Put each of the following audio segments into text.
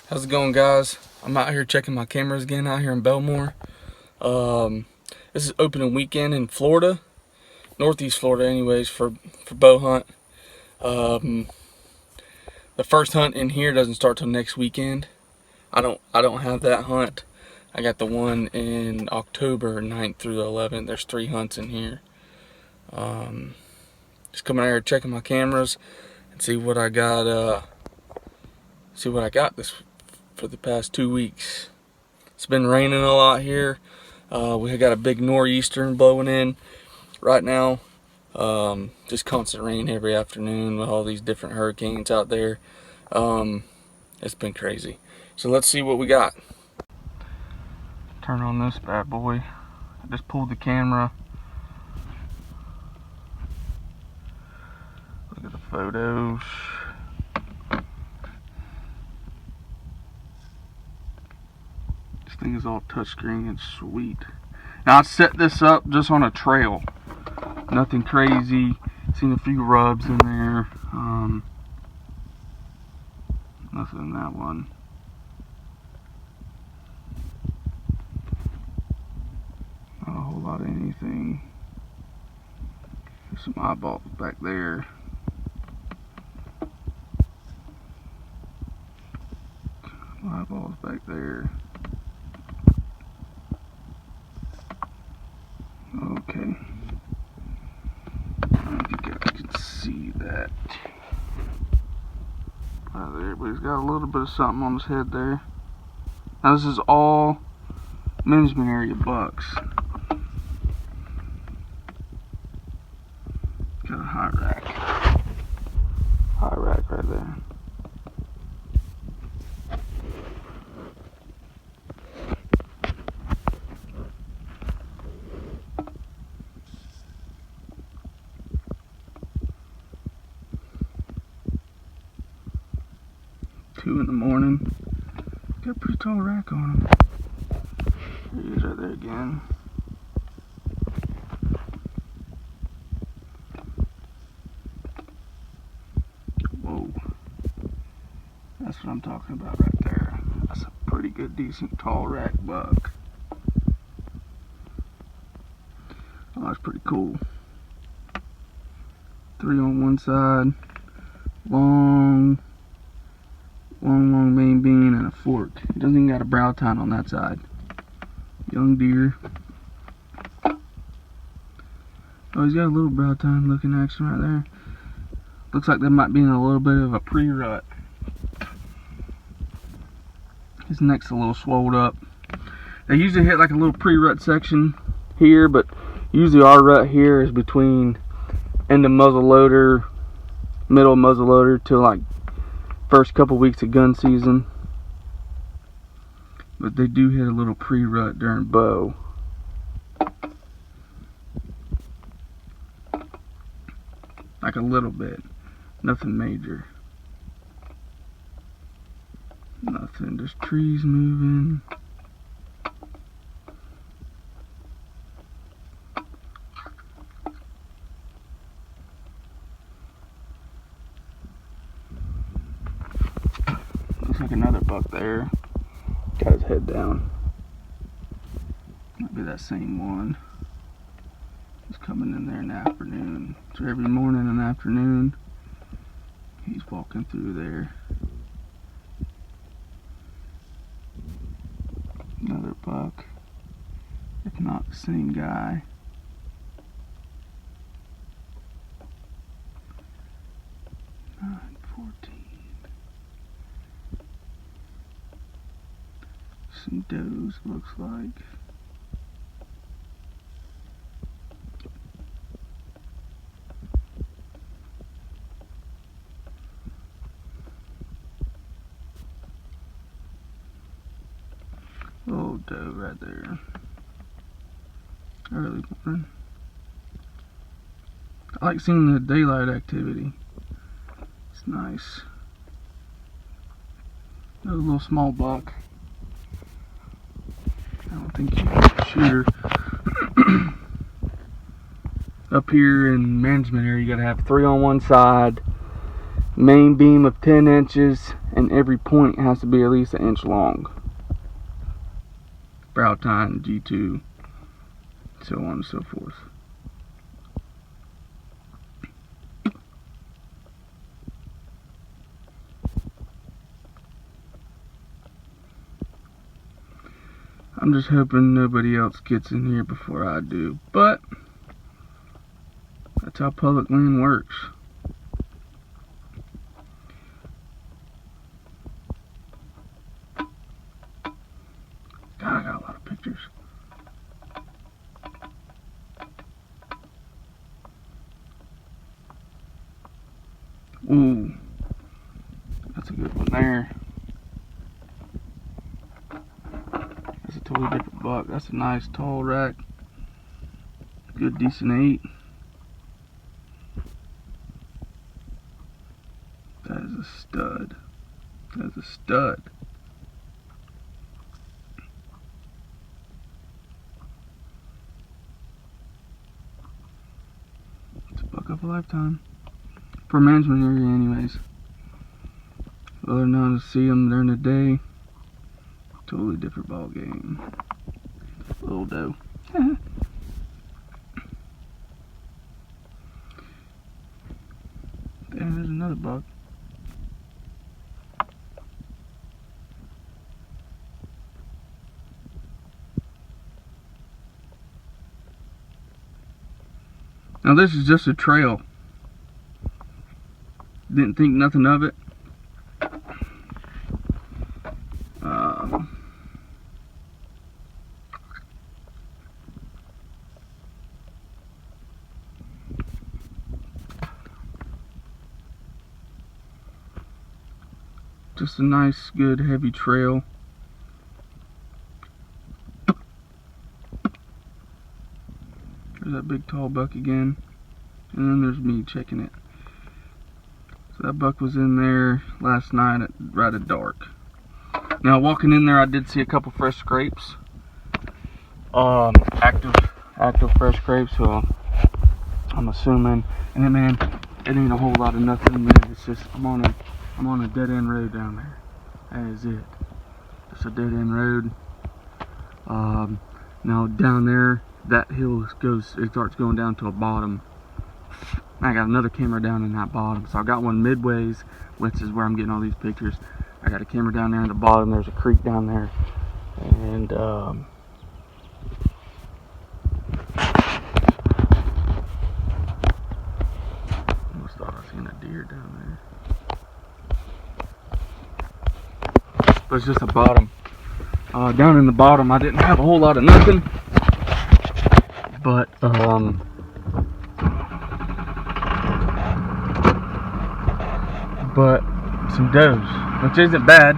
How's it going, guys? I'm out here checking my cameras again out here in Belmore. This is opening weekend in Florida, Northeast Florida anyways, for bow hunt. The first hunt in here doesn't start till next weekend. I don't have that hunt. I got the one in October 9th through the 11th. There's 3 hunts in here. Just coming out here checking my cameras and see what I got. See what I got this for the past 2 weeks. It's been raining a lot here. We got a big nor'easter blowing in right now. Just constant rain every afternoon with all these different hurricanes out there. It's been crazy. So let's see what we got. Turn on this bad boy. I just pulled the camera. Look at the photos. This thing is all touchscreen and sweet. Now I set this up just on a trail. Nothing crazy. Seen a few rubs in there. Nothing in that one. Not a whole lot of anything. There's some eyeballs back there. Eyeballs back there. Okay. I don't think you guys can see that. Right there, but he's got a little bit of something on his head there. Now this is all management area bucks. Got a high rack. High rack right there. Two in the morning. Got a pretty tall rack on him. There he is right there again. Whoa. That's what I'm talking about right there. That's a pretty good, decent, tall rack buck. Oh, that's pretty cool. 3 on one side. Long main beam and a fork. He doesn't even got a brow tine on that side. Young deer. Oh, he's got a little brow tine looking action right there. Looks like that might be in a little bit of a pre-rut. His neck's a little swelled up. They usually hit like a little pre-rut section here, but usually our rut here is between end of muzzle loader, middle of muzzle loader till like first couple weeks of gun season. But they do hit a little pre-rut during bow. Like a little bit. Nothing major. Nothing, just trees moving. Looks like another buck there. Got his head down. Might be that same one. He's coming in there in the afternoon. So every morning and afternoon, he's walking through there. Another buck. If not the same guy. Some does, looks like. Oh, doe right there. Early morning. I like seeing the daylight activity. It's nice. Another little small buck. I don't think you can shoot her. Up here in management area, you gotta have 3 on one side, Main beam of 10 inches, and every point has to be at least 1 inch long. Brow tine, G2, so on and so forth. I'm just hoping nobody else gets in here before I do, but that's how public land works. God, I got a lot of pictures. Ooh, that's a good one there. That's a totally different buck. That's a nice tall rack. Good decent 8. That is a stud. That is a stud. It's a buck of a lifetime. For management area anyways. Whether or not to see them during the day, totally different ball game. Little doe. There's another buck. Now this is just a trail. Didn't think nothing of it. Just a nice, good, heavy trail. There's that big, tall buck again. And then there's me checking it. So that buck was in there last night right at dark. Now, walking in there, I did see a couple fresh scrapes. Active fresh scrapes, so I'm assuming. And then, man, it ain't a whole lot of nothing, man. It's just, I'm on a dead-end road down there. That is it. It's a dead-end road. Now down there, that hill it starts going down to a bottom. I got another camera down in that bottom. So I got one midways, which is where I'm getting all these pictures. I got a camera down there in the bottom. There's a creek down there. And almost thought I seen a deer down there. But it's just a bottom. Down in the bottom, I didn't have a whole lot of nothing, but some does, which isn't bad.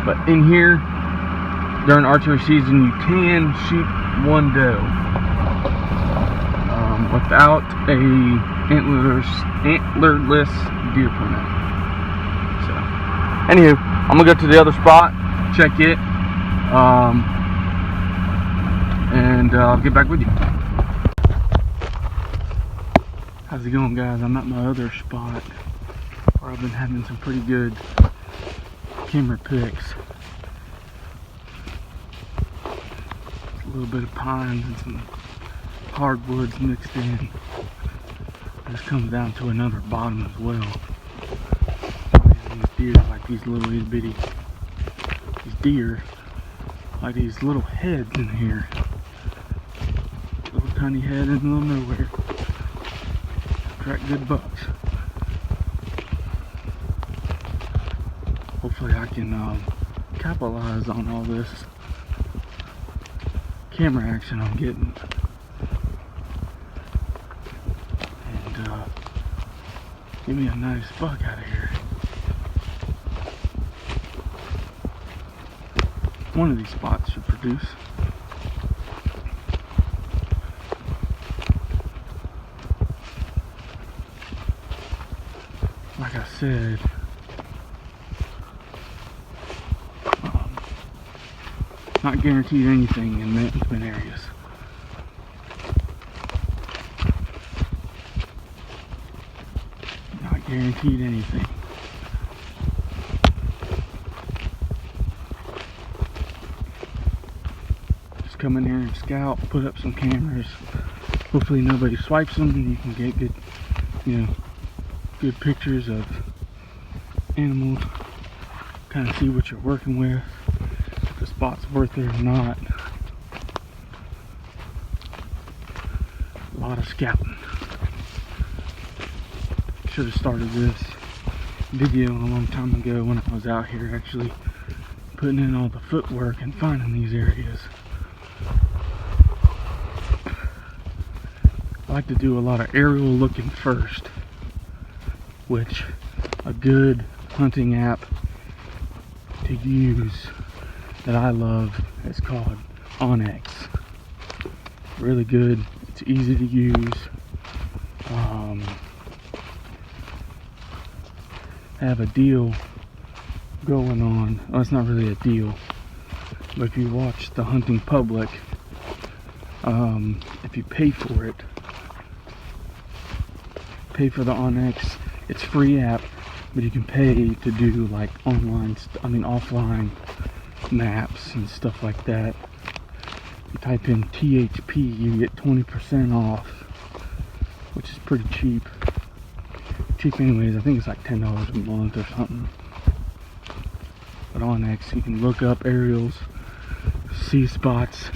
But in here, during archery season, you can shoot one doe without a antlerless deer permit. Anywho, I'm gonna go to the other spot, check it, and I'll get back with you. How's it going, guys? I'm at my other spot where I've been having some pretty good camera pics. A little bit of pines and some hardwoods mixed in. This comes down to another bottom as well. These deer, like these little itty bitty, these deer, like these little heads in here. Little tiny head in the middle of nowhere. Attract good bucks. Hopefully I can capitalize on all this camera action I'm getting. And give me a nice buck out of here. One of these spots should produce. Like I said, not guaranteed anything in management areas. guaranteed anything. Just come in here and scout, put up some cameras. Hopefully nobody swipes them and you can get good, good pictures of animals. Kind of see what you're working with, if the spot's worth it or not. A lot of scouting. Should have started this video a long time ago when I was out here actually putting in all the footwork and finding these areas. I like to do a lot of aerial looking first, which a good hunting app to use that I love is called onX. Really good. It's easy to use. I have a deal going on. Well, it's not really a deal, but if you watch The Hunting Public, if you pay for it, pay for the onX, it's a free app, but you can pay to do like offline maps and stuff like that. You type in THP, you get 20% off, which is pretty cheap. Cheap anyways, I think it's like $10 a month or something. But onX, you can look up aerials, see spots,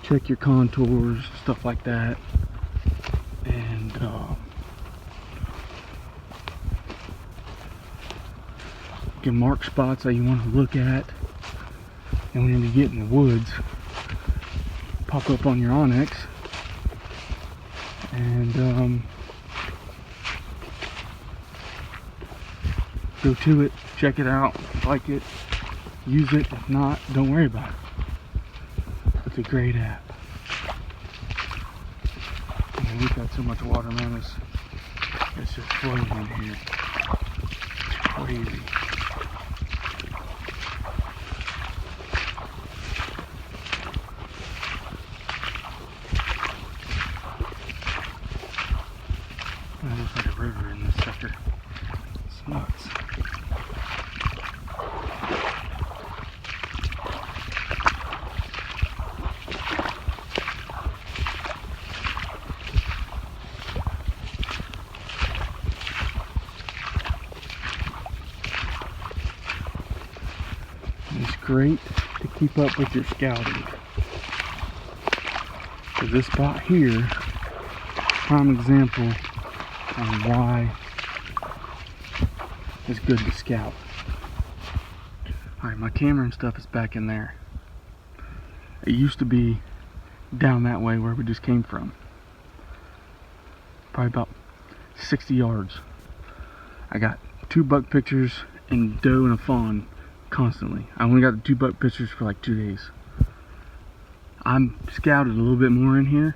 check your contours, stuff like that. And you can mark spots that you want to look at. And when you get in the woods, pop up on your onX and go to it, check it out, like it, use it. If not, don't worry about it. It's a great app. And we've got so much water, man. It's just flowing in here. It's crazy. There's like a river in this sucker. It's nuts. It's great to keep up with your scouting. So this spot here, prime example on why it's good to scout. Alright, my camera and stuff is back in there. It used to be down that way where we just came from. Probably about 60 yards. I got 2 buck pictures and doe and a fawn constantly. I only got the 2 buck pictures for like 2 days. I'm scouted a little bit more in here.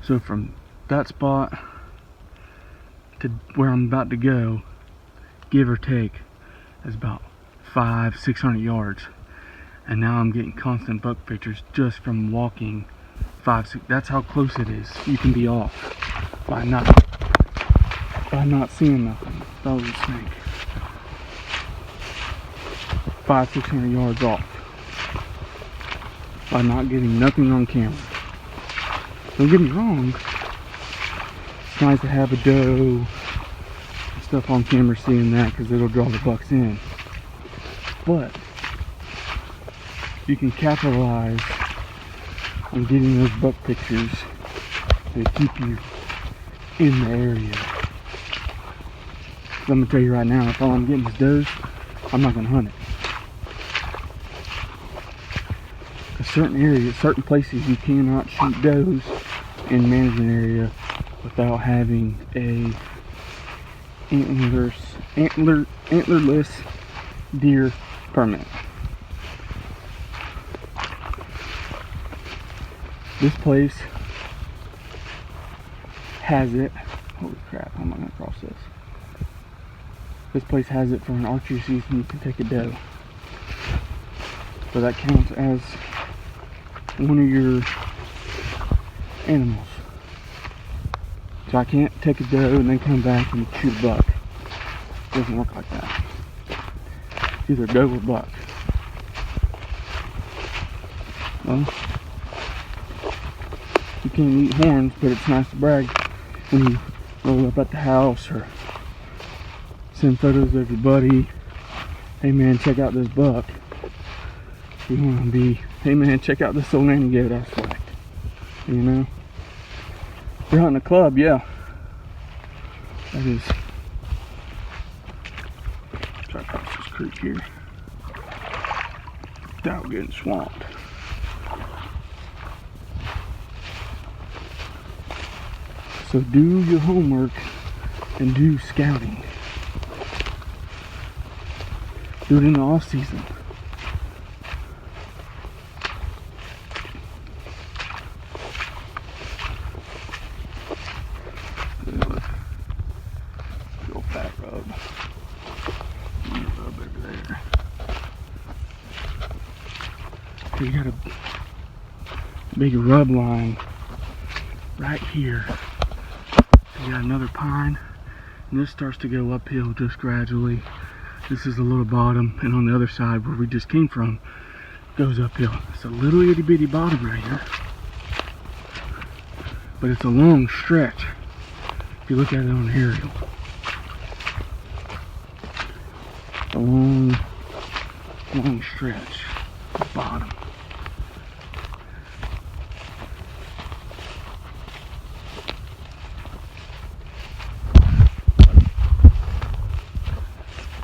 So from that spot to where I'm about to go, give or take, is about 500-600 yards. And now I'm getting constant buck pictures just from walking 5-6. That's how close it is. You can be off by not seeing nothing. That was a snake. 500-600 yards off by not getting nothing on camera. Don't get me wrong, it's nice to have a doe and stuff on camera, seeing that, because it'll draw the bucks in. But you can capitalize on getting those buck pictures to keep you in the area. I'm gonna tell you right now, if all I'm getting is does, I'm not gonna hunt it. Certain areas, certain places, you cannot shoot does in management area without having a antlerless deer permit. This place has it. Holy crap, how am I gonna cross this? This place has it for an archery season. You can take a doe, so that counts as one of your animals. So I can't take a doe and then come back and shoot a buck. It doesn't work like that. It's either doe or buck. Well, you can't eat horns, but it's nice to brag when you roll up at the house or send photos of your buddy. Hey man, check out this buck. You want to be, hey man, check out this old nanny goat I select. You know? If you're hunting a club, yeah. That is. Try to cross this creek here without getting swamped. So do your homework and do scouting. Do it in the off season. Good old fat rub. Rub over there. So you got a big rub line right here. You got another pine, and this starts to go uphill just gradually. This is a little bottom, and on the other side where we just came from goes uphill. It's a little itty bitty bottom right here, but it's a long stretch if you look at it on the aerial. A long stretch of bottom.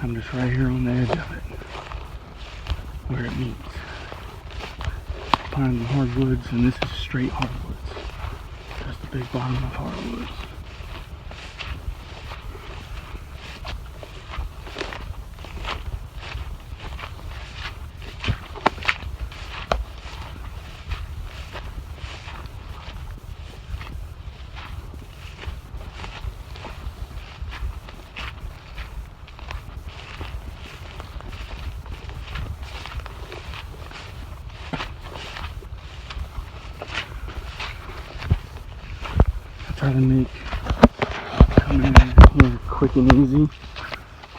I'm just right here on the edge of it, where it meets. Pines and hardwoods, and this is straight hardwoods. That's the big bottom of hardwoods. Try to make coming in here quick and easy.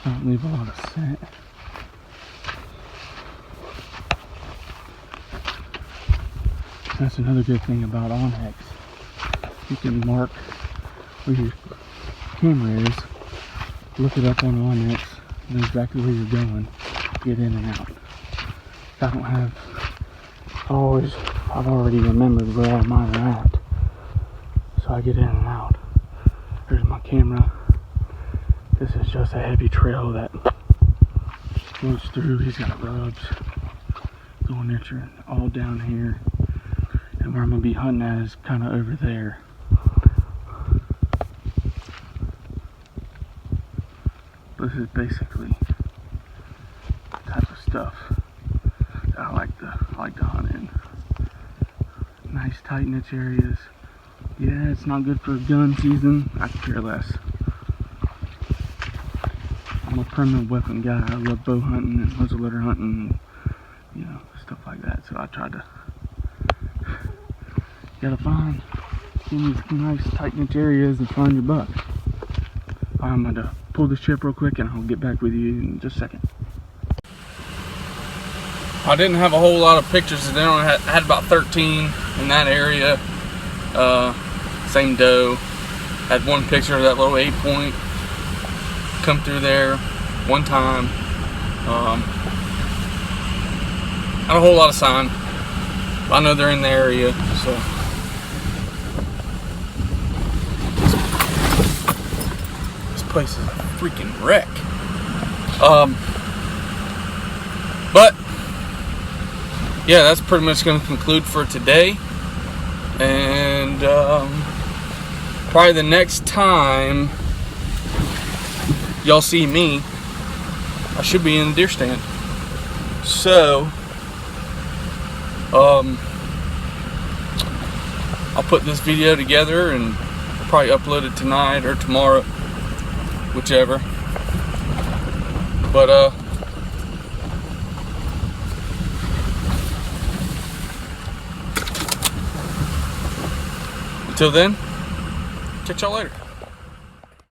Don't leave a lot of scent. That's another good thing about onX. You can mark where your camera is, look it up on onX, know exactly where you're going, get in and out. I don't have I've already remembered where all mine are at. So I get in and out. There's my camera. This is just a heavy trail that goes through. He's got rubs going there all down here. And where I'm going to be hunting at is kind of over there. This is basically the type of stuff that I like to hunt in. Nice tight niche areas. Yeah, it's not good for gun season. I could care less. I'm a permanent weapon guy. I love bow hunting and muzzleloader hunting, and, stuff like that. So I tried to. Gotta find these nice tight niche areas and find your buck. I'm gonna pull this chip real quick, and I'll get back with you in just a second. I didn't have a whole lot of pictures. I had about 13 in that area. Same doe. Had one picture of that little 8-point come through there one time. Not a whole lot of sign. I know they're in the area, so. This place is a freaking wreck. But yeah, that's pretty much going to conclude for today. And probably the next time y'all see me, I should be in the deer stand. So I'll put this video together and probably upload it tonight or tomorrow, whichever. But until then, catch y'all later.